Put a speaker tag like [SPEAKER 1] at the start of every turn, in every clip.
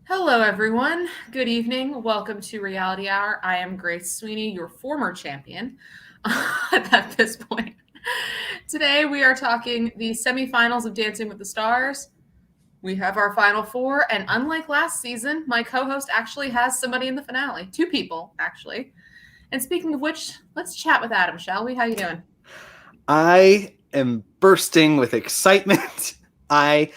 [SPEAKER 1] Hello, everyone. Good evening. Welcome to Reality Hour. I am Grace Sweeney, your former champion at this point. Today, we are talking the semifinals of Dancing with the Stars. We have our final four, and unlike last season, my co-host actually has somebody in the finale. Two people, actually. And speaking of which, let's chat with Adam, shall we? How you doing?
[SPEAKER 2] I am bursting with excitement. I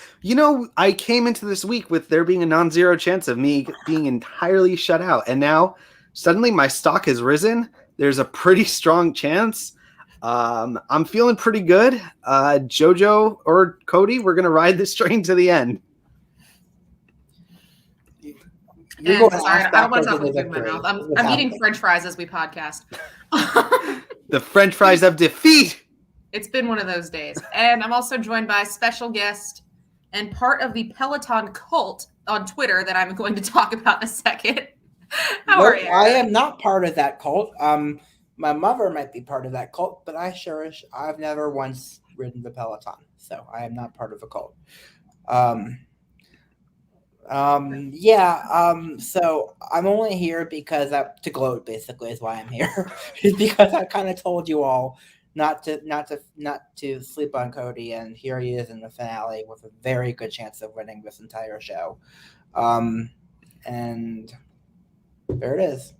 [SPEAKER 2] came into this week with there being a non-zero chance of me being entirely shut out. And now suddenly my stock has risen. There's a pretty strong chance. I'm feeling pretty good. Jojo or Cody, we're going to ride this train to the end.
[SPEAKER 1] Sorry, I don't want to talk with food in my mouth. I'm eating French fries as we podcast.
[SPEAKER 2] The French fries of defeat.
[SPEAKER 1] It's been one of those days. And I'm also joined by a special guest and part of the Peloton cult on Twitter that I'm going to talk about in a second. How are you?
[SPEAKER 3] I am not part of that cult. My mother might be part of that cult, but I've never once ridden the Peloton, so I am not part of a cult. So I'm only here because to gloat, basically, is why I'm here. Is because I kind of told you all not to sleep on Cody, and here he is in the finale with a very good chance of winning this entire show. And there it is.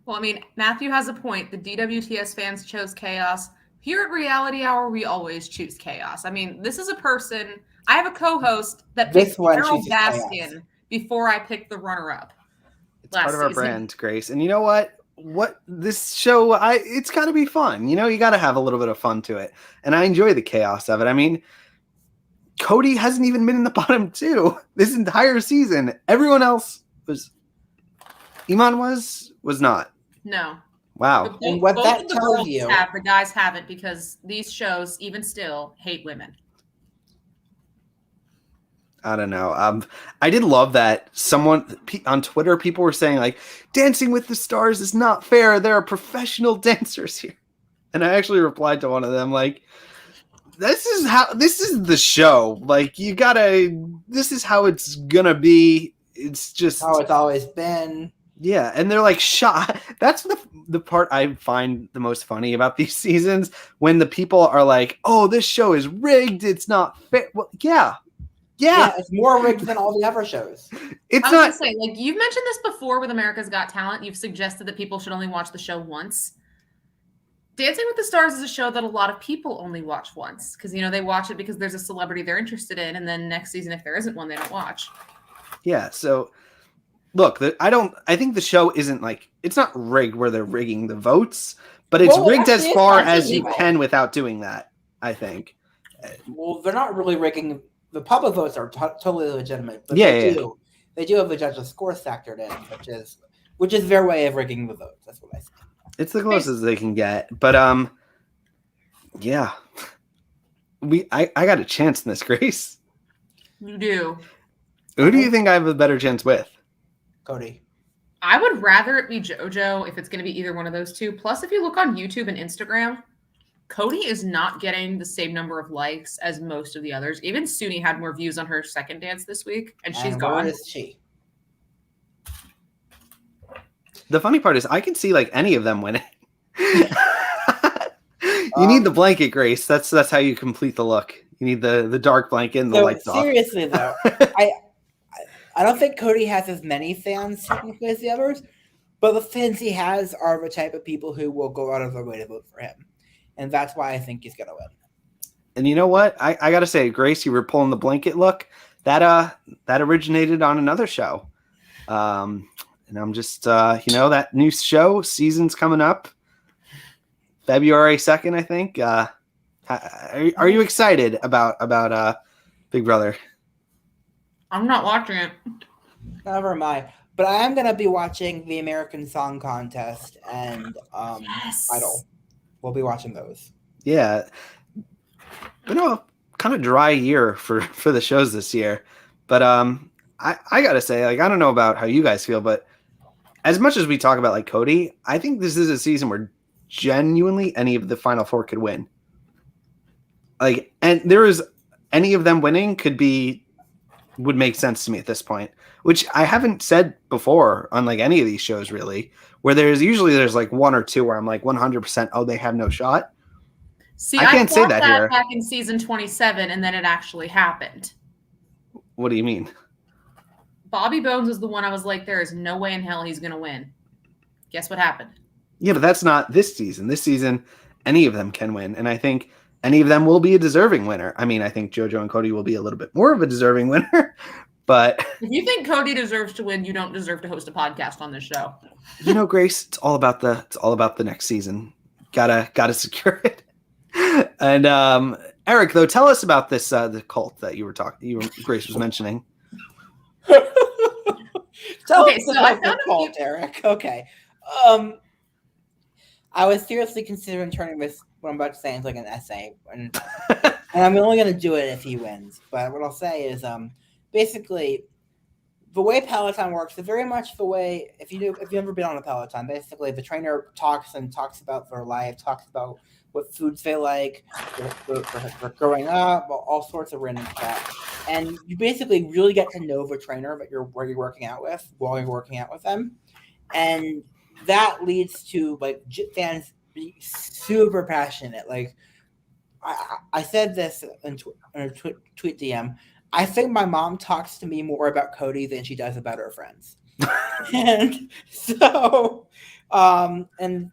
[SPEAKER 1] Well, I mean, Matthew has a point. The DWTS fans chose chaos. Here at Reality Hour, we always choose chaos. I mean, this is a person. I have a co-host that picked Carol Baskin before I picked the runner-up.
[SPEAKER 2] It's part of our brand, Grace. And you know what? This show, it's got to be fun. You got to have a little bit of fun to it. And I enjoy the chaos of it. I mean, Cody hasn't even been in the bottom two this entire season. Everyone else was. Iman was not.
[SPEAKER 1] No.
[SPEAKER 2] Wow.
[SPEAKER 3] And what that tells you,
[SPEAKER 1] the guys haven't, because these shows, even still, hate women.
[SPEAKER 2] I don't know. I did love that someone on Twitter, people were saying like, Dancing with the Stars is not fair. There are professional dancers here. And I actually replied to one of them like, this is the show. Like, this is how it's gonna be. It's just
[SPEAKER 3] how it's always been.
[SPEAKER 2] Yeah, and they're like shot. That's the part I find the most funny about these seasons, when the people are like, "Oh, this show is rigged. It's not fair." Well, yeah,
[SPEAKER 3] it's more rigged than all the other shows.
[SPEAKER 1] I was gonna say, like, you've mentioned this before with America's Got Talent. You've suggested that people should only watch the show once. Dancing with the Stars is a show that a lot of people only watch once because they watch it because there's a celebrity they're interested in, and then next season, if there isn't one, they don't watch.
[SPEAKER 2] Yeah, so. Look, I think the show isn't it's not rigged where they're rigging the votes, but it's rigged as far as you can without doing that, I think.
[SPEAKER 3] Well, they're not really rigging. The public votes are totally legitimate, but
[SPEAKER 2] they
[SPEAKER 3] do have the judges' scores factored in, which is their way of rigging the votes. That's what I say.
[SPEAKER 2] It's the closest they can get, but yeah. I got a chance in this, Grace.
[SPEAKER 1] You do.
[SPEAKER 2] Who do you think I have a better chance with?
[SPEAKER 3] Cody.
[SPEAKER 1] I would rather it be Jojo if it's going to be either one of those two. Plus, if you look on YouTube and Instagram, Cody is not getting the same number of likes as most of the others. Even Suni had more views on her second dance this week, and she's gone.
[SPEAKER 3] Where is she?
[SPEAKER 2] The funny part is I can see any of them winning. You need the blanket, Grace. That's how you complete the look. You need the dark blanket and the lights off.
[SPEAKER 3] Seriously, though, I don't think Cody has as many fans technically as the others, but the fans he has are the type of people who will go out of their way to vote for him. And that's why I think he's going to win.
[SPEAKER 2] And you know what? I got to say, Grace, you were pulling the blanket look. That originated on another show. And I'm just, that new show, season's coming up. February 2nd, I think. Are you excited about Big Brother?
[SPEAKER 1] I'm not watching it.
[SPEAKER 3] Never mind. But I am going to be watching the American Song Contest and Idol. We'll be watching those.
[SPEAKER 2] Yeah. Kind of dry year for the shows this year. But I got to say, I don't know about how you guys feel, but as much as we talk about Cody, I think this is a season where genuinely any of the Final Four could win. And there is any of them winning could be would make sense to me at this point, which I haven't said before on like any of these shows really, where there's like one or two where I'm like 100%, oh, they have no shot.
[SPEAKER 1] See,
[SPEAKER 2] I can't say
[SPEAKER 1] thought
[SPEAKER 2] that here.
[SPEAKER 1] back in season 27, and then it actually happened.
[SPEAKER 2] What do you mean?
[SPEAKER 1] Bobby Bones was the one I was like, there is no way in hell he's going to win. Guess what happened?
[SPEAKER 2] Yeah, but that's not this season. This season, any of them can win, and I think any of them will be a deserving winner. I mean, I think Jojo and Cody will be a little bit more of a deserving winner, but
[SPEAKER 1] if you think Cody deserves to win, you don't deserve to host a podcast on this show.
[SPEAKER 2] You know, Grace, it's all about the next season. Gotta secure it. And Eric, though, tell us about this the cult that Grace was mentioning.
[SPEAKER 3] Tell
[SPEAKER 1] Okay,
[SPEAKER 3] us
[SPEAKER 1] so
[SPEAKER 3] about
[SPEAKER 1] I
[SPEAKER 3] the
[SPEAKER 1] found a
[SPEAKER 3] cult,
[SPEAKER 1] few-
[SPEAKER 3] Eric. Okay. I was seriously considering turning this, what I'm about to say, into like an essay, and I'm only going to do it if he wins. But what I'll say is, basically, the way Peloton works is very much the way, if you've ever been on a Peloton, basically the trainer talks about their life, talks about what foods they like, for growing up, all sorts of random stuff. And you basically really get to know the trainer that you're working out with while you're working out with them. And that leads to like fans being super passionate. Like I said this in a tweet DM. I think my mom talks to me more about Cody than she does about her friends. And so, and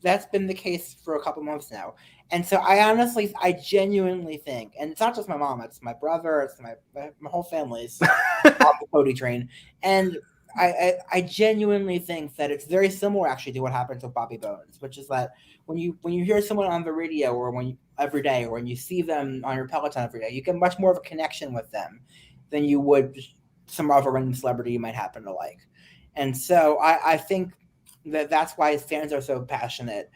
[SPEAKER 3] that's been the case for a couple months now. And so I genuinely think, and it's not just my mom, it's my brother, it's my whole family's off the Cody train. And I genuinely think that it's very similar actually to what happens with Bobby Bones, which is that when you hear someone on the radio or every day, or when you see them on your Peloton every day, you get much more of a connection with them than you would some other random celebrity you might happen to like. And so I think that's why his fans are so passionate.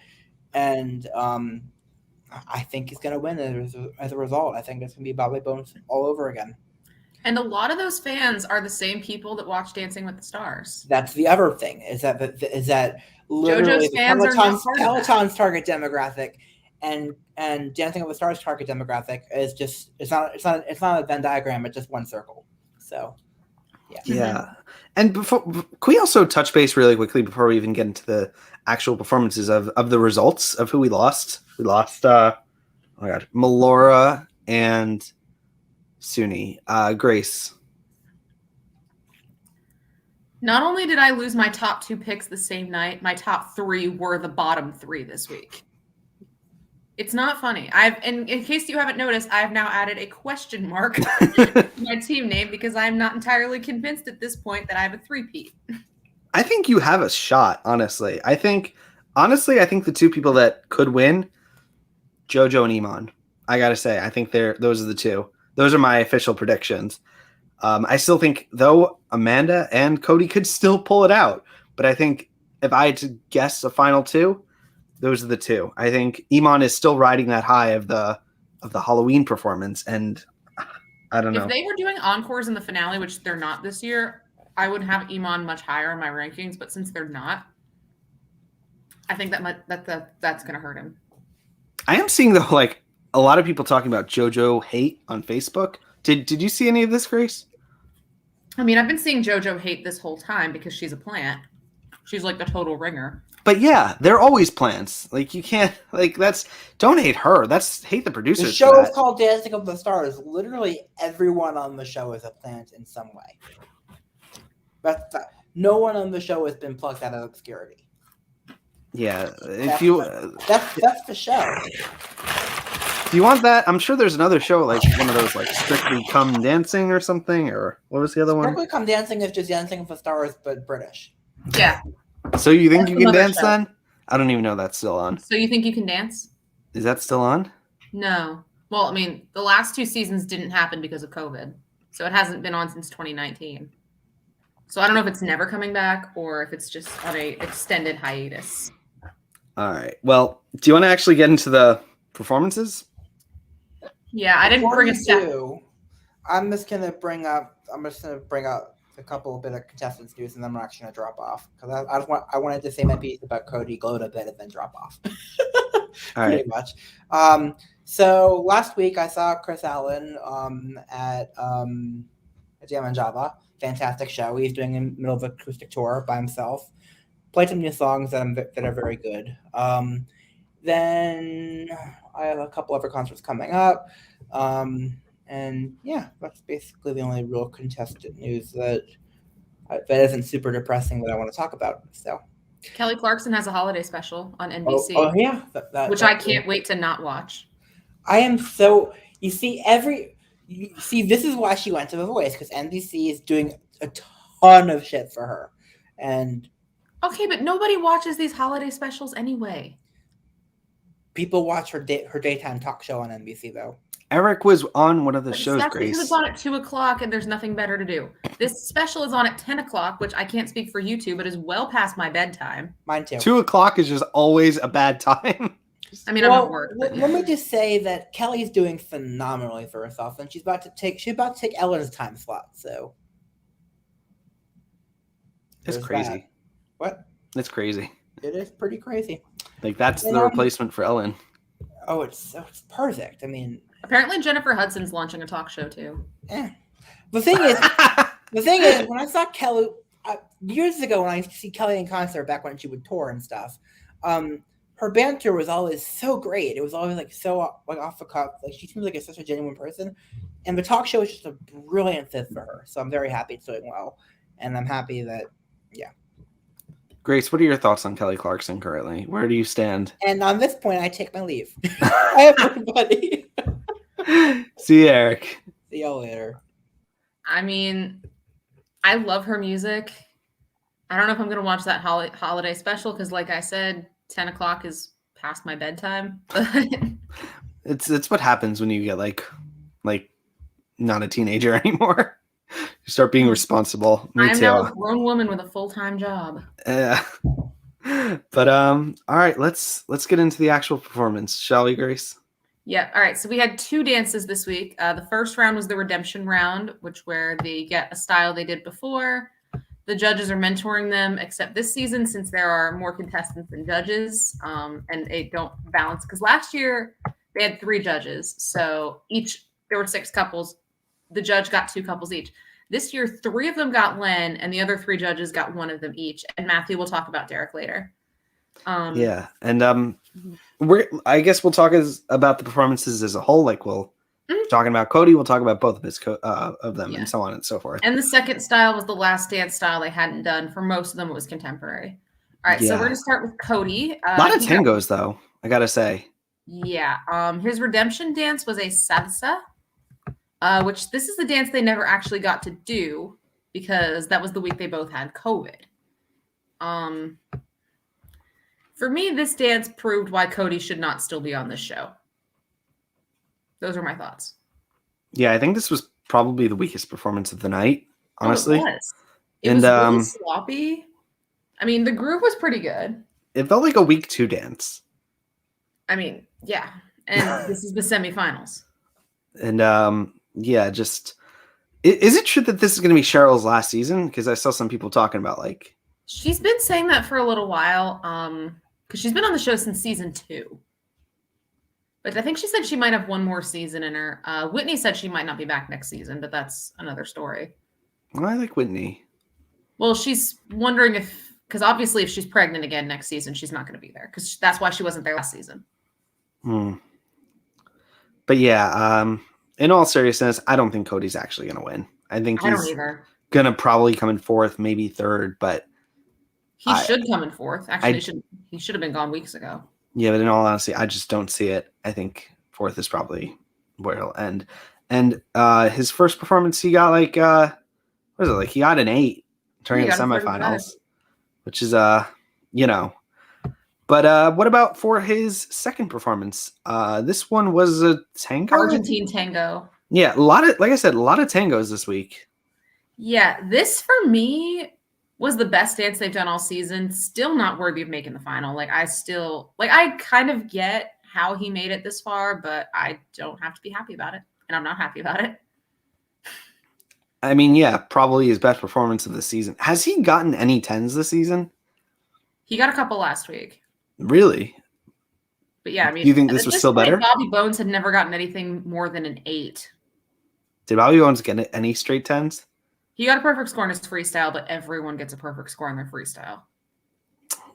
[SPEAKER 3] And I think he's going to win as a result. I think it's going to be Bobby Bones all over again.
[SPEAKER 1] And a lot of those fans are the same people that watch Dancing with the Stars.
[SPEAKER 3] That's the other thing, is that literally
[SPEAKER 1] JoJo's fans are not part of that.
[SPEAKER 3] Peloton's target demographic and Dancing with the Stars target demographic is just it's not a Venn diagram, it's just one circle. So
[SPEAKER 2] yeah. And can we also touch base really quickly before we even get into the actual performances of the results of who we lost? We lost Melora and Suni. Grace.
[SPEAKER 1] Not only did I lose my top 2 picks the same night, my top 3 were the bottom 3 this week. It's not funny. In case you haven't noticed, I have now added a question mark to my team name because I'm not entirely convinced at this point that I have a 3-peat.
[SPEAKER 2] I think you have a shot, honestly. I think the two people that could win, Jojo and Iman. I gotta say, I think those are the two. Those are my official predictions. I still think, though, Amanda and Cody could still pull it out. But I think if I had to guess a final 2, those are the two. I think Iman is still riding that high of the Halloween performance, and I don't know.
[SPEAKER 1] If they were doing encores in the finale, which they're not this year, I would have Iman much higher in my rankings. But since they're not, I think that's going to hurt him.
[SPEAKER 2] I am seeing though, like a lot of people talking about JoJo hate on Facebook. Did you see any of this, Grace?
[SPEAKER 1] I mean, I've been seeing JoJo hate this whole time because she's a plant. She's like the total ringer.
[SPEAKER 2] But yeah, they're always plants. Like you can't don't hate her. That's hate the producers.
[SPEAKER 3] The show is called Dancing with the Stars. Literally everyone on the show is a plant in some way. No one on the show has been plucked out of obscurity.
[SPEAKER 2] Yeah,
[SPEAKER 3] that's the show.
[SPEAKER 2] Do you want that? I'm sure there's another show, like one of those, like Strictly Come Dancing or something, or what was the other one?
[SPEAKER 3] Strictly Come Dancing is just Dancing with the Stars, but British.
[SPEAKER 1] Yeah.
[SPEAKER 2] So you think
[SPEAKER 1] That's
[SPEAKER 2] you can dance
[SPEAKER 1] show.
[SPEAKER 2] then? I don't even know that's still on.
[SPEAKER 1] So you think you can dance?
[SPEAKER 2] Is that still on?
[SPEAKER 1] No. Well, I mean, the last 2 seasons didn't happen because of COVID. So it hasn't been on since 2019. So I don't know if it's never coming back or if it's just on a extended hiatus.
[SPEAKER 2] All right. Well, do you want to actually get into the performances?
[SPEAKER 1] Yeah, I didn't bring a stat.
[SPEAKER 3] I'm just gonna bring up a couple of bit of contestants news, and then I'm actually gonna drop off because I wanted to say my piece about Cody, gloat a bit, and then drop off.
[SPEAKER 2] All
[SPEAKER 3] Pretty
[SPEAKER 2] right.
[SPEAKER 3] much. So last week I saw Chris Allen at Jam and Java. Fantastic show. He's doing a middle of an acoustic tour by himself. Played some new songs that are very good. Then I have a couple other concerts coming up. And yeah, that's basically the only real contested news that isn't super depressing that I want to talk about. So,
[SPEAKER 1] Kelly Clarkson has a holiday special on
[SPEAKER 3] oh
[SPEAKER 1] NBC,
[SPEAKER 3] yeah,
[SPEAKER 1] which I can't wait to not watch.
[SPEAKER 3] I am so. You see, this is why she went to The Voice, because NBC is doing a ton of shit for her, and
[SPEAKER 1] Okay, but nobody watches these holiday specials anyway.
[SPEAKER 3] people watch her daytime talk show on NBC though.
[SPEAKER 2] Eric was on one of the
[SPEAKER 1] But
[SPEAKER 2] shows,
[SPEAKER 1] that's because
[SPEAKER 2] Grace.
[SPEAKER 1] it's on at 2:00 and there's nothing better to do. This special is on at 10:00, which I can't speak for you two, but is well past my bedtime.
[SPEAKER 3] Mine too.
[SPEAKER 2] 2:00 is just always a bad time.
[SPEAKER 1] I mean, I'm at work. But
[SPEAKER 3] Let me just say that Kelly's doing phenomenally for herself, and she's about to take Ellen's time slot. So
[SPEAKER 2] It's
[SPEAKER 3] there's
[SPEAKER 2] crazy.
[SPEAKER 3] that. What?
[SPEAKER 2] It's crazy.
[SPEAKER 3] It is pretty crazy.
[SPEAKER 2] Like that's
[SPEAKER 3] And,
[SPEAKER 2] the replacement for Ellen.
[SPEAKER 3] Oh, it's perfect. I mean,
[SPEAKER 1] apparently Jennifer Hudson's launching a talk show too.
[SPEAKER 3] the thing is, when I saw Kelly years ago, when I used to see Kelly in concert back when she would tour and stuff, her banter was always so great. It was always like so like off the cuff. Like she seems like such a genuine person, and the talk show is just a brilliant fit for her. So I'm very happy it's doing well, and I'm happy that
[SPEAKER 2] Grace, what are your thoughts on Kelly Clarkson currently? Where do you stand?
[SPEAKER 3] And on this point, I take my leave. Bye, everybody.
[SPEAKER 2] See you, Eric.
[SPEAKER 3] See y'all later.
[SPEAKER 1] I mean, I love her music. I don't know if I'm going to watch that holiday special because, like I said, 10:00 is past my bedtime.
[SPEAKER 2] It's what happens when you get like not a teenager anymore. You start being responsible. Me
[SPEAKER 1] I'm
[SPEAKER 2] too.
[SPEAKER 1] now a grown woman with a full-time job.
[SPEAKER 2] But all right, let's get into the actual performance, shall we, Grace?
[SPEAKER 1] Yeah. All right. So we had 2 dances this week. The first round was the redemption round, where they get a style they did before. The judges are mentoring them, except this season, since there are more contestants than judges, and they don't balance. Because last year they had 3 judges, so there were 6 couples. The judge got 2 couples each. This year, 3 of them got Len, and the other 3 judges got 1 of them each. And Matthew will talk about Derek later.
[SPEAKER 2] Yeah, and I guess we'll talk about the performances as a whole. Like we'll talking about Cody, we'll talk about both of them, and so on and so forth.
[SPEAKER 1] And the second style was the last dance style they hadn't done. For most of them, it was contemporary. All right, so we're gonna start with Cody.
[SPEAKER 2] A lot of tangos, though, I gotta say.
[SPEAKER 1] Yeah. His redemption dance was a salsa. Which this is the dance they never actually got to do because that was the week they both had COVID. For me, this dance proved why Cody should not still be on this show. Those are my thoughts.
[SPEAKER 2] Yeah, I think this was probably the weakest performance of the night, honestly.
[SPEAKER 1] It was really sloppy. I mean, the groove was pretty good.
[SPEAKER 2] It felt like a week 2 dance.
[SPEAKER 1] I mean, yeah. And this is the semifinals.
[SPEAKER 2] And yeah, just is it true that this is going to be Cheryl's last season? Because I saw some people talking about
[SPEAKER 1] she's been saying that for a little while. Because she's been on the show since season 2. But I think she said she might have one more season in her. Whitney said she might not be back next season, but that's another story.
[SPEAKER 2] Well, I like Whitney.
[SPEAKER 1] Well, she's wondering because obviously if she's pregnant again next season, she's not going to be there because that's why she wasn't there last season.
[SPEAKER 2] But yeah, in all seriousness, I don't think Cody's actually going to win. I think he's going to probably come in 4th, maybe 3rd, but
[SPEAKER 1] he should come in 4th. Actually, he should have been gone weeks ago. Yeah,
[SPEAKER 2] but in all honesty, I just don't see it. I think 4th is probably where it'll end. And his first performance, he got what is it? He got an 8 during the semifinals, which is But what about for his second performance? This one was a tango?
[SPEAKER 1] Argentine tango.
[SPEAKER 2] Yeah, like I said, a lot of tangos this week.
[SPEAKER 1] Yeah, this for me was the best dance they've done all season. Still not worthy of making the final. I kind of get how he made it this far, but I don't have to be happy about it. And I'm not happy about it.
[SPEAKER 2] I mean, yeah, probably his best performance of the season. Has he gotten any 10s this season?
[SPEAKER 1] He got a couple last week.
[SPEAKER 2] Really?
[SPEAKER 1] But yeah, I mean,
[SPEAKER 2] Do you think this
[SPEAKER 1] at
[SPEAKER 2] was
[SPEAKER 1] this
[SPEAKER 2] still
[SPEAKER 1] point,
[SPEAKER 2] better?
[SPEAKER 1] Bobby Bones had never gotten anything more than an 8.
[SPEAKER 2] Did Bobby Bones get any straight 10s?
[SPEAKER 1] He got a perfect score in his freestyle, but everyone gets a perfect score in their freestyle.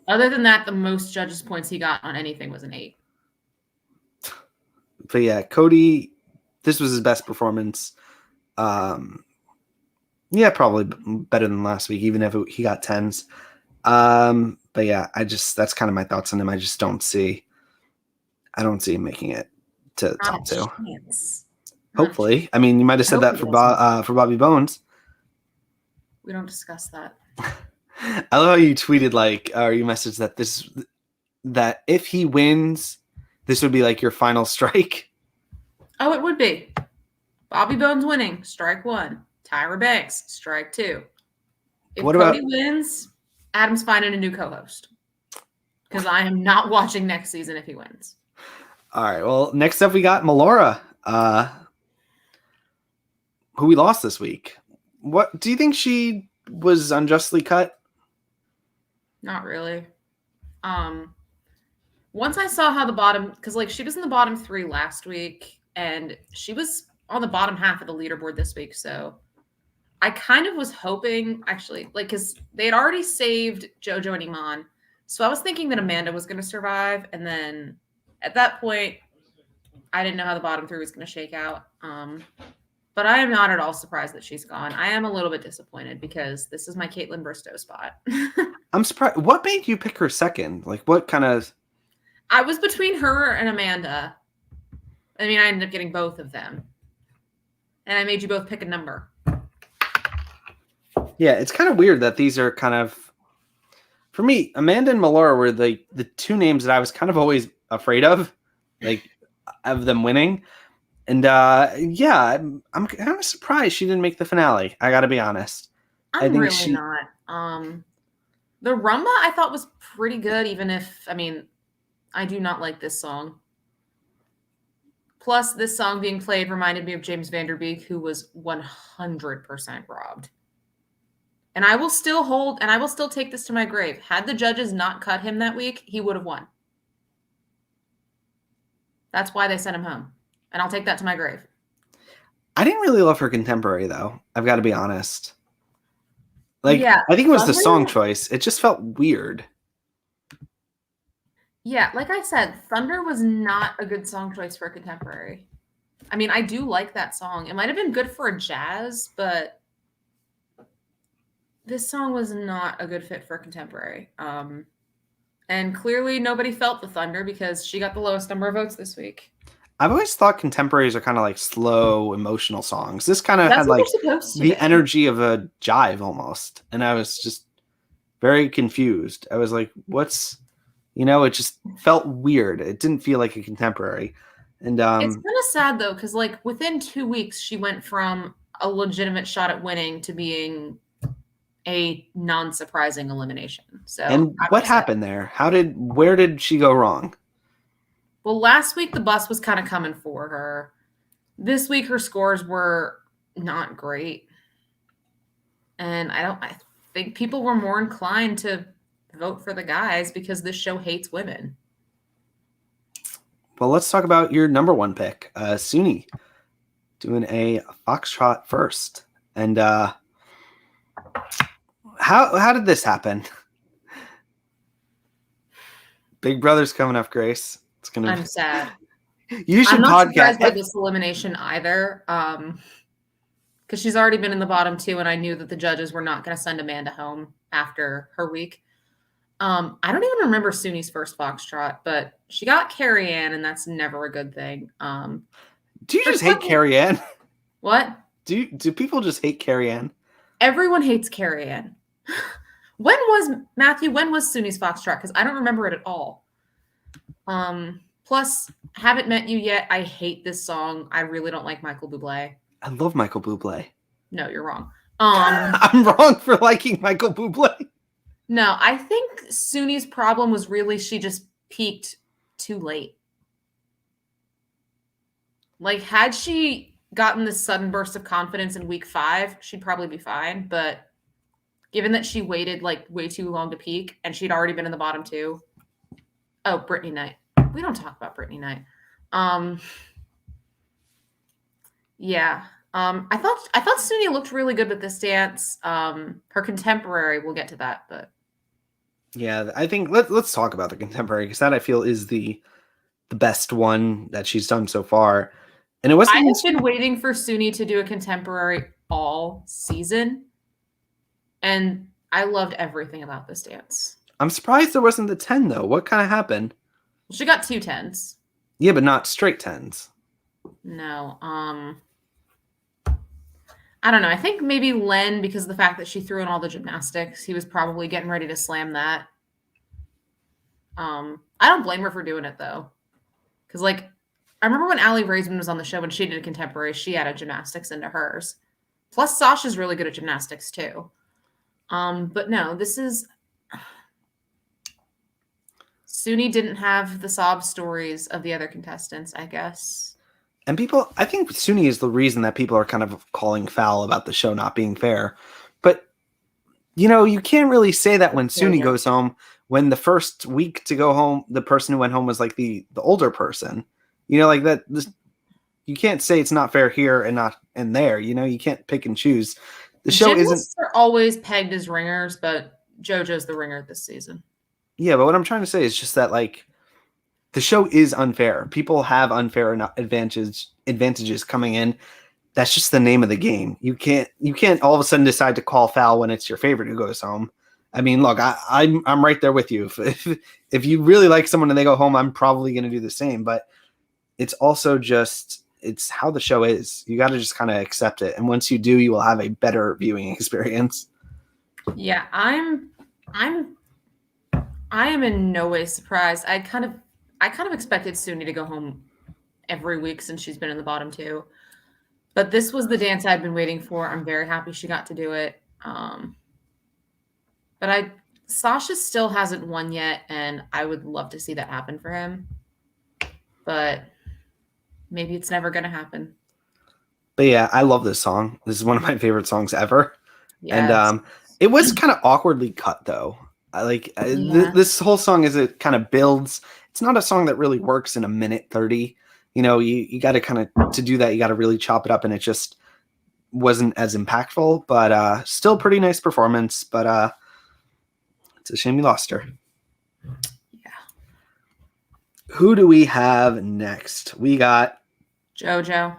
[SPEAKER 1] Other than that, the most judges' points he got on anything was an 8.
[SPEAKER 2] But yeah, Cody, this was his best performance. Yeah, probably better than last week, even if he got 10s. But yeah, that's kind of my thoughts on him. I don't see him making it to top 2. Hopefully. I mean, you might have said that for Bobby Bones.
[SPEAKER 1] We don't discuss that.
[SPEAKER 2] I love how you tweeted or you messaged that if he wins, this would be like your final strike.
[SPEAKER 1] Oh, it would be. Bobby Bones winning, strike 1. Tyra Banks, strike 2. If Cody wins, Adam's finding a new co-host. Because I am not watching next season if he wins.
[SPEAKER 2] All right. Well, next up we got Melora, who we lost this week. What do you think she was unjustly cut?
[SPEAKER 1] Not really. Once I saw how the bottom, because she was in the bottom 3 last week, and she was on the bottom half of the leaderboard this week, so I kind of was hoping, actually, because they had already saved Jojo and Iman, so I was thinking that Amanda was going to survive, and then at that point, I didn't know how the bottom 3 was going to shake out. But I am not at all surprised that she's gone. I am a little bit disappointed because this is my Caitlin Bristow spot.
[SPEAKER 2] I'm surprised. What made you pick her second? What kind of...
[SPEAKER 1] I was between her and Amanda. I mean, I ended up getting both of them. And I made you both pick a number.
[SPEAKER 2] Yeah, it's kind of weird that these are kind of... For me, Amanda and Melora were the 2 names that I was kind of always afraid of them winning. And yeah, I'm kind of surprised she didn't make the finale. I got to be honest.
[SPEAKER 1] I think really not. The Rumba I thought was pretty good, even if, I mean, I do not like this song. Plus, this song being played reminded me of James Vanderbeek, who was 100% robbed. And I will still take this to my grave. Had the judges not cut him that week, he would have won. That's why they sent him home. And I'll take that to my grave.
[SPEAKER 2] I didn't really love her contemporary, though. I've got to be honest. I think it was the song choice. It just felt weird.
[SPEAKER 1] Yeah, like I said, Thunder was not a good song choice for a contemporary. I mean, I do like that song. It might have been good for a jazz, but this song was not a good fit for a contemporary. And clearly nobody felt the Thunder because she got the lowest number of votes this week.
[SPEAKER 2] I've always thought contemporaries are kind of slow, emotional songs. This kind of had the energy of a jive almost. And I was just very confused. I was like, what's, it just felt weird. It didn't feel like a contemporary. And
[SPEAKER 1] it's kind of sad though, because within 2 weeks, she went from a legitimate shot at winning to being a non-surprising elimination. So,
[SPEAKER 2] and what happened there? Where did she go wrong?
[SPEAKER 1] Well, last week the bus was kind of coming for her. This week her scores were not great. And I think people were more inclined to vote for the guys because this show hates women.
[SPEAKER 2] Well, let's talk about your number 1 pick, Suni, doing a foxtrot first. And how did this happen? Big Brother's coming up, Grace.
[SPEAKER 1] I'm sad.
[SPEAKER 2] You should
[SPEAKER 1] I'm not
[SPEAKER 2] podcast
[SPEAKER 1] surprised by this elimination either, because she's already been in the bottom 2, and I knew that the judges were not going to send Amanda home after her week. I don't even remember Suni's first foxtrot, but she got Carrie Ann, and that's never a good thing.
[SPEAKER 2] Do you just hate Carrie Ann?
[SPEAKER 1] What?
[SPEAKER 2] Do people just hate Carrie Ann?
[SPEAKER 1] Everyone hates Carrie Ann. When was Suni's foxtrot? Because I don't remember it at all. Plus, haven't met you yet. I hate this song. I really don't like Michael Bublé.
[SPEAKER 2] I love Michael Bublé.
[SPEAKER 1] No, you're wrong.
[SPEAKER 2] I'm wrong for liking Michael Bublé.
[SPEAKER 1] No, I think Suni's problem was really she just peaked too late. Had she gotten this sudden burst of confidence in week 5, she'd probably be fine. But given that she waited way too long to peak and she'd already been in the bottom 2. Oh, Britney Knight. We don't talk about Britney Knight. Yeah. I thought Suni looked really good with this dance. Her contemporary, we'll get to that, but
[SPEAKER 2] Yeah, I think let's talk about the contemporary, because that I feel is the best one that she's done so far. And it
[SPEAKER 1] I
[SPEAKER 2] wasn't.
[SPEAKER 1] have been waiting for Suni to do a contemporary all season, and I loved everything about this dance.
[SPEAKER 2] I'm surprised there wasn't the 10 though. What kind of happened?
[SPEAKER 1] She got 2 10s.
[SPEAKER 2] Yeah, but not straight 10s.
[SPEAKER 1] No. I don't know. I think maybe Len, because of the fact that she threw in all the gymnastics, he was probably getting ready to slam that. I don't blame her for doing it though. Because I remember when Allie Raisman was on the show and she did a contemporary, she added gymnastics into hers. Plus Sasha's really good at gymnastics too. But no, this is Suni didn't have the sob stories of the other contestants, I guess.
[SPEAKER 2] And I think Suni is the reason that people are kind of calling foul about the show not being fair. But, you can't really say that when Suni goes home, when the first week to go home, the person who went home was the older person. You can't say it's not fair here and not in there. You can't pick and choose. The show
[SPEAKER 1] Gymnasts are always pegged as ringers, but JoJo's the ringer this season.
[SPEAKER 2] Yeah, but what I'm trying to say is just that, the show is unfair. People have unfair advantages coming in. That's just the name of the game. You can't all of a sudden decide to call foul when it's your favorite who goes home. I mean, look, I'm right there with you. If you really like someone and they go home, I'm probably going to do the same. But it's also just it's how the show is. You got to just kind of accept it, and once you do, you will have a better viewing experience.
[SPEAKER 1] Yeah, I am in no way surprised. I kind of expected Suni to go home every week since she's been in the bottom 2. But this was the dance I'd been waiting for. I'm very happy she got to do it. But Sasha still hasn't won yet, and I would love to see that happen for him. But maybe it's never going to happen.
[SPEAKER 2] But yeah, I love this song. This is one of my favorite songs ever.
[SPEAKER 1] Yes.
[SPEAKER 2] And it was kind of awkwardly cut though. This whole song it kind of builds. It's not a song that really works in a minute 30. You got to kind of, to do that, you got to really chop it up, and it just wasn't as impactful, but still pretty nice performance. But it's a shame we lost her.
[SPEAKER 1] Yeah.
[SPEAKER 2] Who do we have next? We got
[SPEAKER 1] JoJo.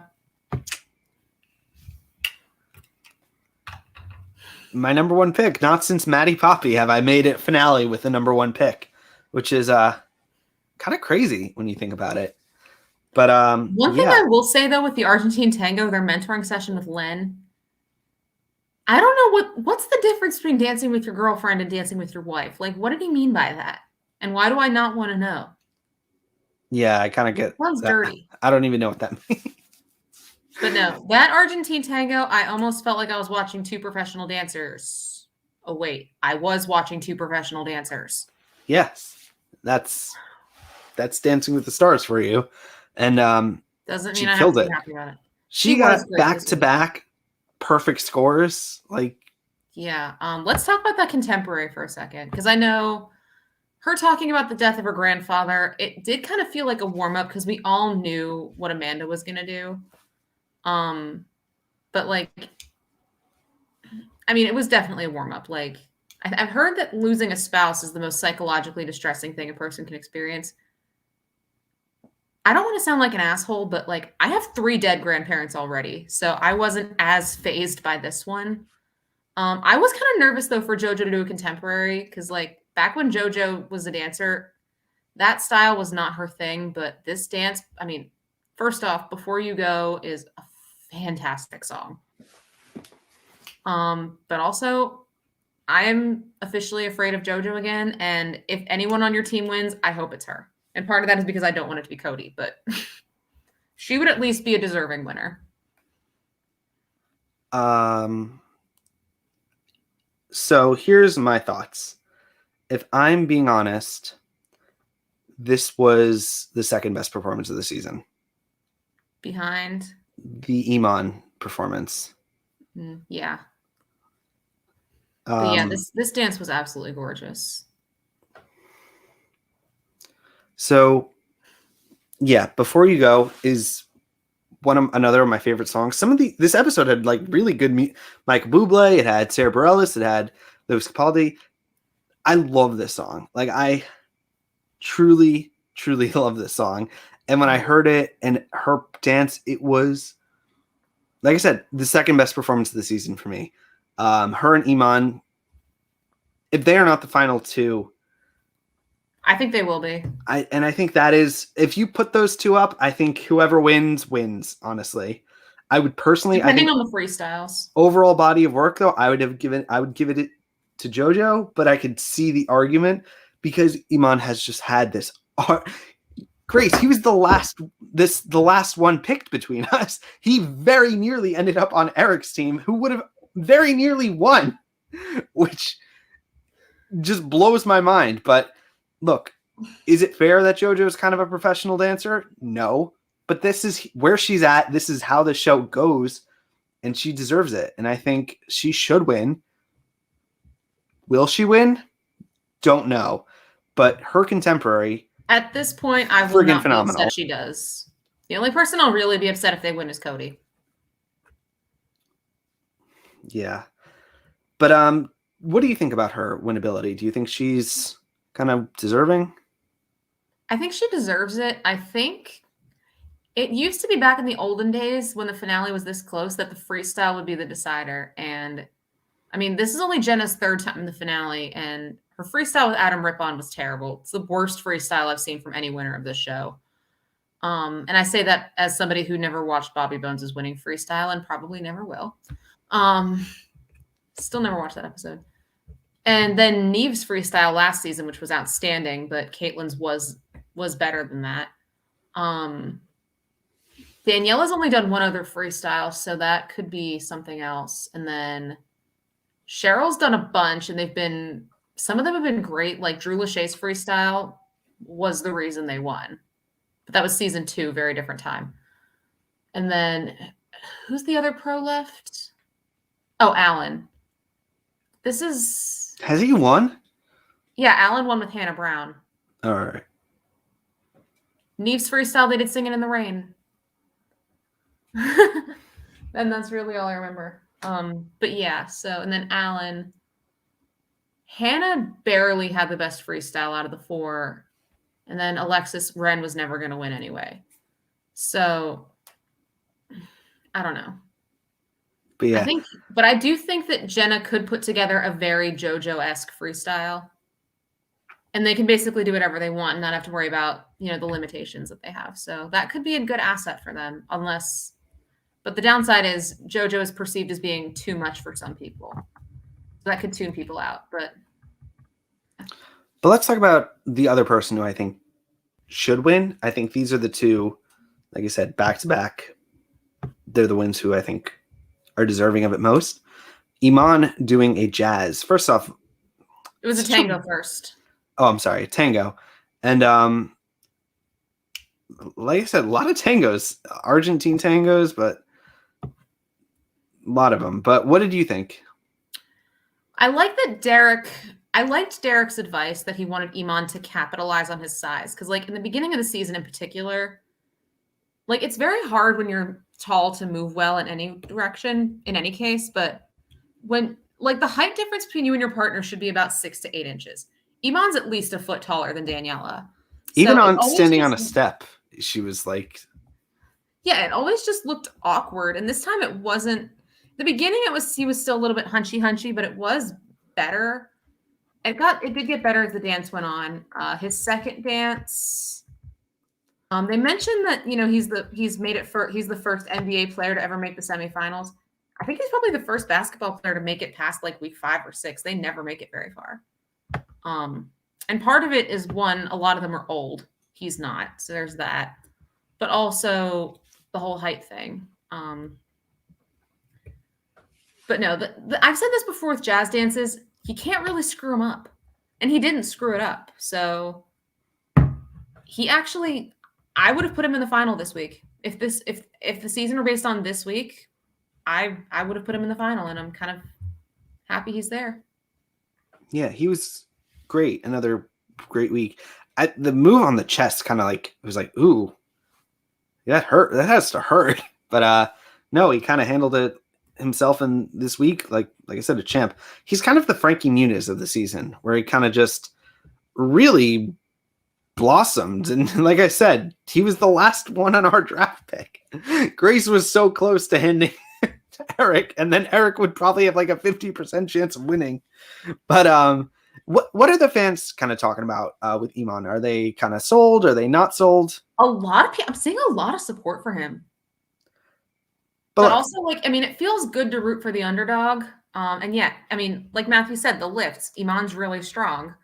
[SPEAKER 2] My number 1 pick. Not since Maddie Poppy have I made it finale with the number 1 pick, which is kind of crazy when you think about it. But
[SPEAKER 1] one thing I will say though, with the Argentine Tango, their mentoring session with Len, I don't know what's the difference between dancing with your girlfriend and dancing with your wife. What did he mean by that? And why do I not want to know?
[SPEAKER 2] Yeah, I kind of get
[SPEAKER 1] sounds
[SPEAKER 2] that.
[SPEAKER 1] Dirty.
[SPEAKER 2] I don't even know what that means.
[SPEAKER 1] But no, that Argentine Tango, I almost felt like I was watching 2 professional dancers. Oh wait, I was watching 2 professional dancers.
[SPEAKER 2] Yes, that's Dancing with the Stars for you. And
[SPEAKER 1] doesn't
[SPEAKER 2] she
[SPEAKER 1] mean I
[SPEAKER 2] killed
[SPEAKER 1] have to
[SPEAKER 2] it.
[SPEAKER 1] be happy about it.
[SPEAKER 2] She got back-to-back perfect scores.
[SPEAKER 1] Yeah. Let's talk about that contemporary for a second, because I know her talking about the death of her grandfather, it did kind of feel like a warm-up because we all knew what Amanda was gonna do. But I mean, it was definitely a warm-up. I've heard that losing a spouse is the most psychologically distressing thing a person can experience. I don't want to sound like an asshole, but I have 3 dead grandparents already, so I wasn't as fazed by this one. I was kind of nervous though for JoJo to do a contemporary, because back when JoJo was a dancer, that style was not her thing. But this dance, I mean, first off, Before You Go is a fantastic song. But also, I am officially afraid of JoJo again, and if anyone on your team wins, I hope it's her. And part of that is because I don't want it to be Cody, but she would at least be a deserving winner.
[SPEAKER 2] So here's my thoughts. If I'm being honest, this was the second best performance of the season.
[SPEAKER 1] Behind?
[SPEAKER 2] The Iman performance.
[SPEAKER 1] Yeah. But yeah, this dance was absolutely gorgeous.
[SPEAKER 2] So Yeah, Before You Go is another of my favorite songs. This episode had like really good Michael Bublé, it had Sarah Bareilles, it had Lewis Capaldi. I love this song. Like I truly love this song. And when I heard it and her dance, it was, like I said, the second best performance of the season for me. Her and Iman, if they are not the final two,
[SPEAKER 1] I think they will be.
[SPEAKER 2] I think that is, if you put those two up, I think whoever wins, honestly. I would personally,
[SPEAKER 1] depending on the freestyles.
[SPEAKER 2] Overall body of work though, I would give it to Jojo, but I could see the argument because Iman has just had this Grace, he was the last one picked between us. He very nearly ended up on Eric's team, who would have very nearly won, which just blows my mind. But look, is it fair that Jojo is kind of a professional dancer? No, but this is where she's at. This is how the show goes, and she deserves it. And I think she should win. Will she win? Don't know. But her contemporary,
[SPEAKER 1] at this point, I will not
[SPEAKER 2] phenomenal.
[SPEAKER 1] be upset she does. The only person I'll really be upset if they win is Cody.
[SPEAKER 2] Yeah. But what do you think about her winnability? Do you think she's kind of deserving?
[SPEAKER 1] I think she deserves it. I think it used to be back in the olden days when the finale was this close that the freestyle would be the decider. And I mean, this is only Jenna's third time in the finale, and her freestyle with Adam Rippon was terrible. It's the worst freestyle I've seen from any winner of this show. And I say that as somebody who never watched Bobby Bones' winning freestyle and probably never will. Still never watched that episode. And then Neve's freestyle last season, which was outstanding, but Caitlin's was better than that. Daniela's only done one other freestyle, so that could be something else. And then Cheryl's done a bunch, and some of them have been great. Like Drew Lachey's freestyle was the reason they won. But that was season 2, very different time. And then who's the other pro left? Oh, Alan.
[SPEAKER 2] Has he won?
[SPEAKER 1] Yeah, Alan won with Hannah Brown.
[SPEAKER 2] All right.
[SPEAKER 1] Neve's freestyle, they did Singing in the Rain. And that's really all I remember. But yeah, and then Alan. Hannah barely had the best freestyle out of the 4. And then Alexis Wren was never going to win anyway. So, I don't know.
[SPEAKER 2] But yeah.
[SPEAKER 1] I do think that Jenna could put together a very JoJo-esque freestyle. And they can basically do whatever they want and not have to worry about, the limitations that they have. So that could be a good asset for them, but the downside is JoJo is perceived as being too much for some people. So that could tune people out, But
[SPEAKER 2] let's talk about the other person who I think should win. I think these are the two, like I said, back to back. They're the wins who I think are deserving of it most. Iman doing a jazz. First off,
[SPEAKER 1] it was a tango first.
[SPEAKER 2] Oh, I'm sorry, tango. And like I said, a lot of tangos, Argentine tangos, but a lot of them. But what did you think?
[SPEAKER 1] I liked Derek's advice that he wanted Iman to capitalize on his size. Because, in the beginning of the season in particular, it's very hard when you're tall to move well in any direction, in any case. But when, the height difference between you and your partner should be about 6 to 8 inches. Iman's at least a foot taller than Daniela.
[SPEAKER 2] Even on standing on a step, she was
[SPEAKER 1] yeah, it always just looked awkward. And this time it wasn't. The beginning, he was still a little bit hunchy, but it was better. It did get better as the dance went on. His second dance, they mentioned that he's the first NBA player to ever make the semifinals. I think he's probably the first basketball player to make it past week 5 or 6. They never make it very far. And part of it is a lot of them are old. He's not, so there's that. But also the whole height thing. But no, I've said this before with jazz dances. You can't really screw them up, and he didn't screw it up. So I would have put him in the final this week. If the season were based on this week, I would have put him in the final, and I'm kind of happy he's there.
[SPEAKER 2] Yeah, he was great. Another great week. The move on the chest kind of it was ooh, That hurt. That has to hurt. But no, he kind of handled it himself in this week. Like I said, a champ. He's kind of the Frankie Muniz of the season, where he kind of just really blossomed. And like I said, he was the last one on our draft pick. Grace was so close to handing to Eric, and then Eric would probably have like a 50% chance of winning. But what are the fans kind of talking about with Iman? Are they kind of sold? Are they not sold?
[SPEAKER 1] A lot of people, I'm seeing a lot of support for him. But also, like, I mean, it feels good to root for the underdog. And yeah, I mean, like Matthew said, the lifts, Iman's really strong.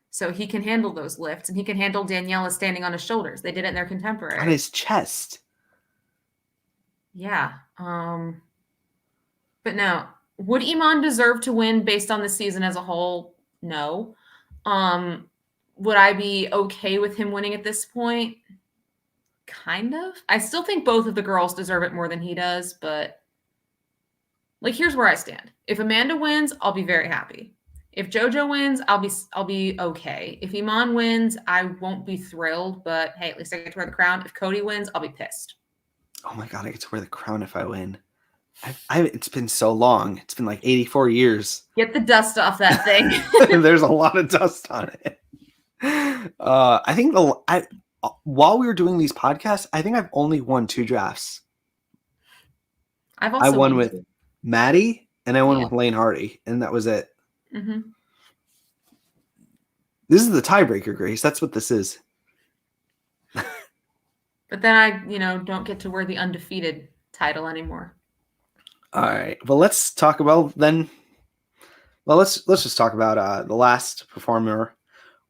[SPEAKER 1] So he can handle those lifts, and he can handle Daniela standing on his shoulders. They did it in their contemporary.
[SPEAKER 2] On his chest.
[SPEAKER 1] Yeah. But no. Would Iman deserve to win based on the season as a whole? No. Would I be okay with him winning at this point? Kind of. I still think both of the girls deserve it more than he does, but like, here's where I stand. If Amanda wins, I'll be very happy. If Jojo wins, I'll be okay. If Iman wins, I won't be thrilled, but hey, at least I get to wear the crown. If Cody wins, I'll be pissed.
[SPEAKER 2] Oh my God, I get to wear the crown if I win. It's been so long. It's been like 84 years.
[SPEAKER 1] Get the dust off that thing.
[SPEAKER 2] There's a lot of dust on it. I think while we were doing these podcasts, I think I've only won 2 drafts.
[SPEAKER 1] I
[SPEAKER 2] won with Maddie and I won with Lane Hardy, and that was it.
[SPEAKER 1] Mm-hmm.
[SPEAKER 2] This is the tiebreaker, Grace. That's what this is.
[SPEAKER 1] But then I, don't get to wear the undefeated title anymore.
[SPEAKER 2] All right. Well, let's talk about then. Well, let's just talk about the last performer.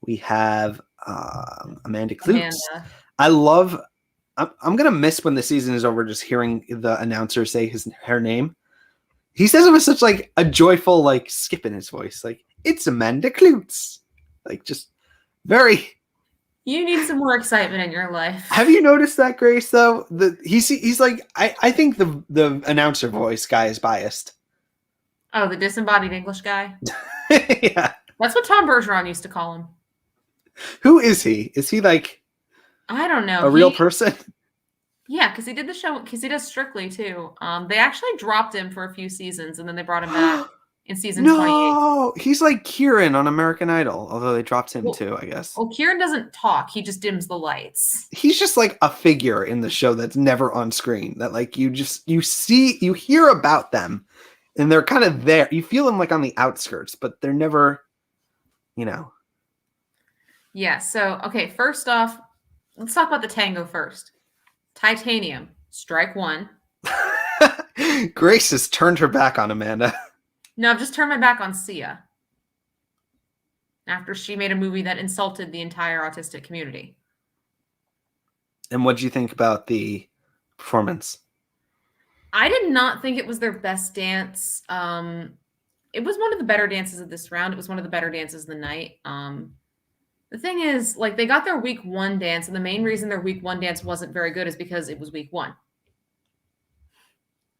[SPEAKER 2] We have Amanda Klutz. I'm gonna miss when the season is over just hearing the announcer say her name. He says it with such like a joyful like skip in his voice, like it's Amanda Klutz, like just very.
[SPEAKER 1] You need some more excitement in your life.
[SPEAKER 2] Have you noticed that, Grace? Though he's like I think the announcer voice guy is biased.
[SPEAKER 1] Oh, the disembodied English guy.
[SPEAKER 2] Yeah,
[SPEAKER 1] that's what Tom Bergeron used to call him.
[SPEAKER 2] Who is he? Is he like?
[SPEAKER 1] I don't know.
[SPEAKER 2] A real person?
[SPEAKER 1] Yeah, because he did the show. Because he does Strictly too. They actually dropped him for a few seasons, and then they brought him back in season 28.
[SPEAKER 2] No, he's like Kieran on American Idol, although they dropped him too, I guess.
[SPEAKER 1] Well, Kieran doesn't talk; he just dims the lights.
[SPEAKER 2] He's just like a figure in the show that's never on screen. That like you hear about them, and they're kind of there. You feel them like on the outskirts, but they're never,
[SPEAKER 1] Yeah. So okay, first off, let's talk about the Tango first. Titanium, strike 1.
[SPEAKER 2] Grace has turned her back on Amanda.
[SPEAKER 1] No, I've just turned my back on Sia. After she made a movie that insulted the entire autistic community.
[SPEAKER 2] And what did you think about the performance?
[SPEAKER 1] I did not think it was their best dance. It was one of the better dances of this round. It was one of the better dances of the night. The thing is, like, they got their week 1 dance, and the main reason their week 1 dance wasn't very good is because it was week 1.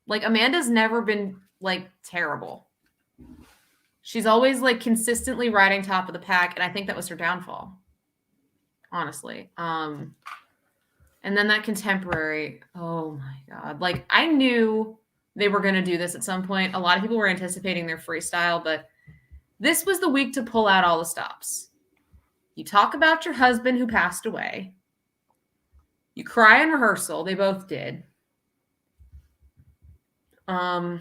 [SPEAKER 1] Like, Amanda's never been, like, terrible. She's always, like, consistently riding top of the pack, and I think that was her downfall, honestly. And then that contemporary, oh, my God. Like, I knew they were going to do this at some point. A lot of people were anticipating their freestyle, but this was the week to pull out all the stops. You talk about your husband who passed away. You cry in rehearsal. They both did. And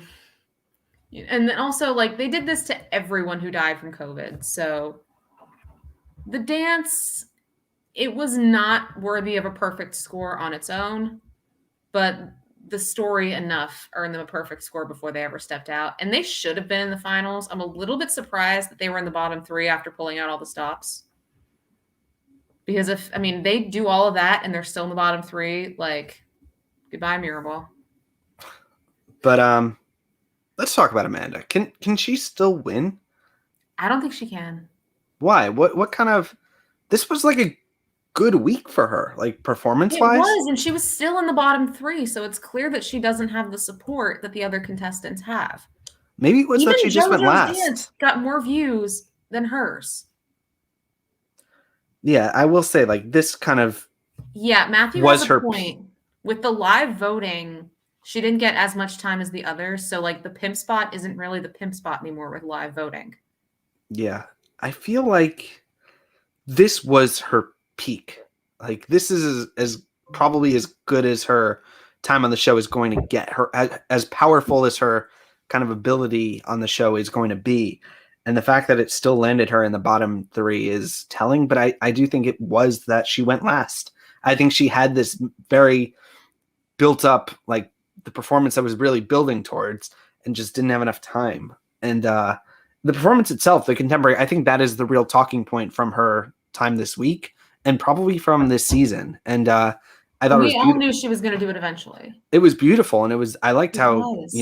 [SPEAKER 1] then also, like, they did this to everyone who died from COVID. So the dance, it was not worthy of a perfect score on its own, but the story enough earned them a perfect score before they ever stepped out. And they should have been in the finals. I'm a little bit surprised that they were in the bottom 3 after pulling out all the stops. Because they do all of that and they're still in the bottom 3, like, goodbye, Mirabal.
[SPEAKER 2] But let's talk about Amanda. Can she still win?
[SPEAKER 1] I don't think she can.
[SPEAKER 2] Why? What kind of? This was like a good week for her, like performance-wise.
[SPEAKER 1] It was, and she was still in the bottom 3, so it's clear that she doesn't have the support that the other contestants have.
[SPEAKER 2] Maybe it was that she just went last.
[SPEAKER 1] Dance got more views than hers.
[SPEAKER 2] Yeah, I will say, like, this kind of
[SPEAKER 1] Matthew
[SPEAKER 2] was
[SPEAKER 1] has
[SPEAKER 2] her
[SPEAKER 1] point. with the live voting, she didn't get as much time as the others. So like the pimp spot isn't really the pimp spot anymore with live voting.
[SPEAKER 2] Yeah. I feel like this was her peak. Like this is as probably as good as her time on the show is going to get. Her as powerful as her kind of ability on the show is going to be. And the fact that it still landed her in the bottom 3 is telling, but I do think it was that she went last. I think she had this very built up, like the performance that was really building towards, and just didn't have enough time. And the performance itself, the contemporary, I think that is the real talking point from her time this week and probably from this season. And I thought
[SPEAKER 1] we all knew she was going to do it eventually.
[SPEAKER 2] It was beautiful, and I liked how
[SPEAKER 1] was.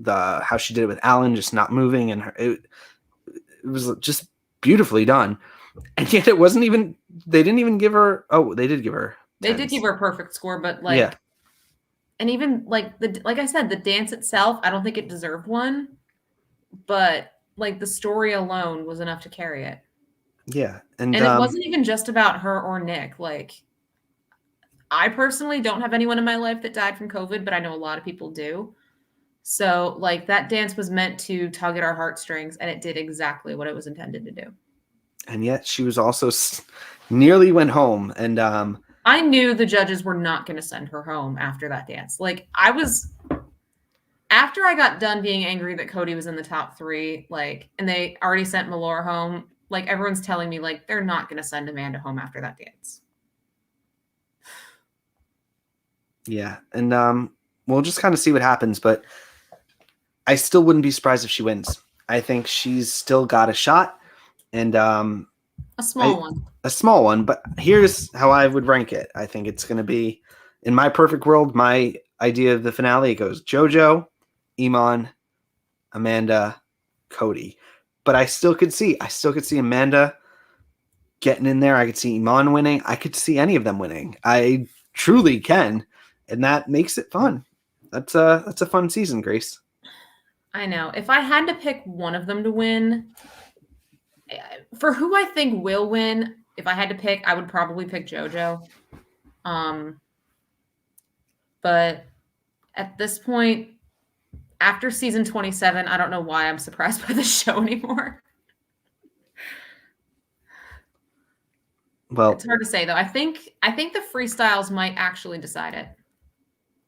[SPEAKER 2] how she did it with Alan just not moving, and it was just beautifully done. And yet it wasn't even, they didn't even give her, they did give her 10s.
[SPEAKER 1] They did give her a perfect score, but like, and even like like I said, the dance itself, I don't think it deserved one, but like the story alone was enough to carry it.
[SPEAKER 2] Yeah. And
[SPEAKER 1] it wasn't even just about her or Nick. Like, I personally don't have anyone in my life that died from COVID, but I know a lot of people do. So like that dance was meant to tug at our heartstrings, and it did exactly what it was intended to do.
[SPEAKER 2] And yet she was also nearly went home. And
[SPEAKER 1] I knew the judges were not going to send her home after that dance. Like after I got done being angry that Cody was in the top 3, like, and they already sent Melora home, like everyone's telling me like they're not going to send Amanda home after that dance.
[SPEAKER 2] Yeah. And we'll just kind of see what happens, but I still wouldn't be surprised if she wins. I think she's still got a shot, and
[SPEAKER 1] a small one.
[SPEAKER 2] A small one, but here's how I would rank it. I think it's going to be, in my perfect world, my idea of the finale, it goes Jojo, Iman, Amanda, Cody. But I still could see Amanda getting in there. I could see Iman winning. I could see any of them winning. I truly can, and that makes it fun. That's a fun season, Grace.
[SPEAKER 1] I know. If I had to pick one of them to win, for who I think will win, if I had to pick, I would probably pick Jojo. But at this point, after season 27, I don't know why I'm surprised by the show anymore.
[SPEAKER 2] Well,
[SPEAKER 1] it's hard to say though. I think the freestyles might actually decide it.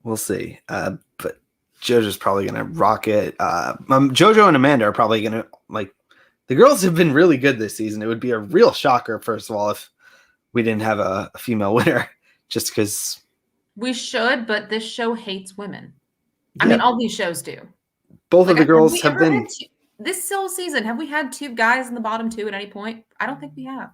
[SPEAKER 2] We'll see. But Jojo's probably gonna rock it. Jojo and Amanda are probably gonna, like, the girls have been really good this season. It would be a real shocker, first of all, if we didn't have a female winner, just because
[SPEAKER 1] we should. But this show hates women. I mean, all these shows do.
[SPEAKER 2] Both of the girls have been.
[SPEAKER 1] This whole season, have we had 2 guys in the bottom 2 at any point? I don't think we have.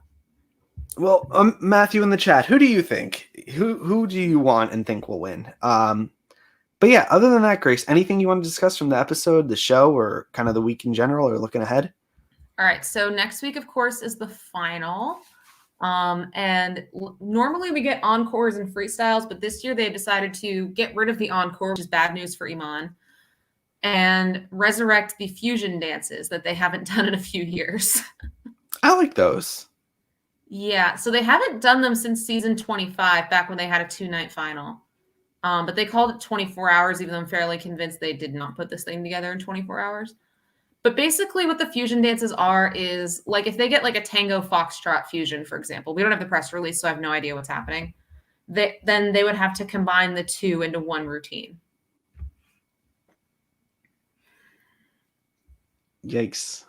[SPEAKER 2] Well, Matthew in the chat, who do you think? Who do you want and think will win? But yeah, other than that, Grace, anything you want to discuss from the episode, the show, or kind of the week in general, or looking ahead?
[SPEAKER 1] All right, so next week, of course, is the final. And normally we get encores and freestyles, but this year they've decided to get rid of the encore, which is bad news for Iman, and resurrect the fusion dances that they haven't done in a few years.
[SPEAKER 2] I like those.
[SPEAKER 1] Yeah, so they haven't done them since season 25, back when they had a 2-night final. But they called it 24 hours, even though I'm fairly convinced they did not put this thing together in 24 hours. But basically what the fusion dances are is, like, if they get like a Tango Foxtrot fusion, for example, we don't have the press release, so I have no idea what's happening. Then they would have to combine the 2 into one routine.
[SPEAKER 2] Yikes.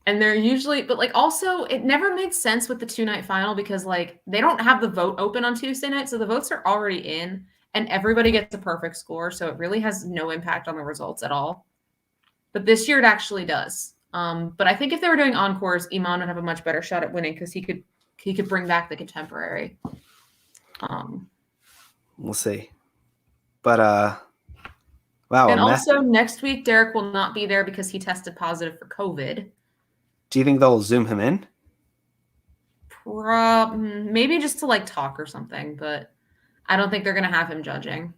[SPEAKER 1] And they're usually, but like also it never made sense with the 2-night final, because like they don't have the vote open on Tuesday night. So the votes are already in and everybody gets a perfect score. So it really has no impact on the results at all. But this year it actually does. But I think if they were doing encores, Iman would have a much better shot at winning, because he could bring back the contemporary.
[SPEAKER 2] We'll see. But wow.
[SPEAKER 1] And also next week, Derek will not be there because he tested positive for COVID.
[SPEAKER 2] Do you think they'll Zoom him in?
[SPEAKER 1] Maybe just to like talk or something, but I don't think they're going to have him judging.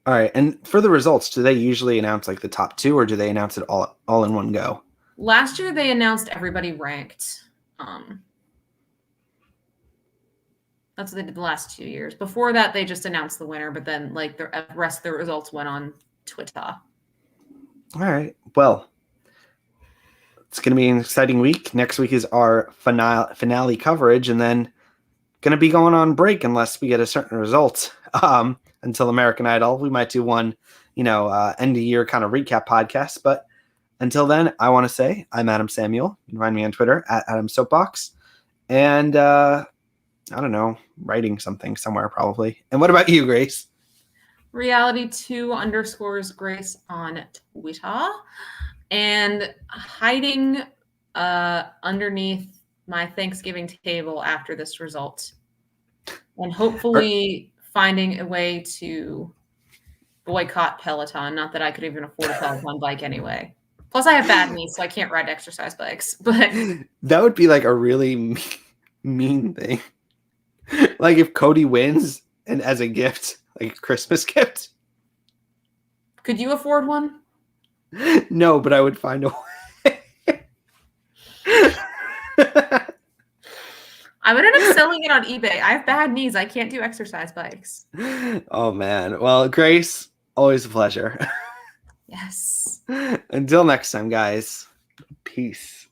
[SPEAKER 2] All right. And for the results, do they usually announce like the top 2, or do they announce it all in one go?
[SPEAKER 1] Last year, they announced everybody ranked. That's what they did the last 2 years. Before that, they just announced the winner, but then like the rest of the results went on Twitter.
[SPEAKER 2] All right. Well, it's going to be an exciting week. Next week is our finale coverage, and then going to be going on break unless we get a certain result until American Idol. We might do one, end of year kind of recap podcast. But until then, I want to say I'm Adam Samuel. You can find me on Twitter at Adam Soapbox. And I don't know, writing something somewhere probably. And what about you, Grace?
[SPEAKER 1] Reality2_Grace on Twitter. And hiding underneath my Thanksgiving table after this result. And hopefully finding a way to boycott Peloton. Not that I could even afford a Peloton bike anyway. Plus, I have bad knees, so I can't ride exercise bikes. But
[SPEAKER 2] that would be like a really mean thing. Like if Cody wins and as a gift, like a Christmas gift.
[SPEAKER 1] Could you afford one?
[SPEAKER 2] No, but I would find a way.
[SPEAKER 1] I would end up selling it on eBay. I have bad knees. I can't do exercise bikes.
[SPEAKER 2] Oh, man. Well, Grace, always a pleasure.
[SPEAKER 1] Yes.
[SPEAKER 2] Until next time, guys. Peace.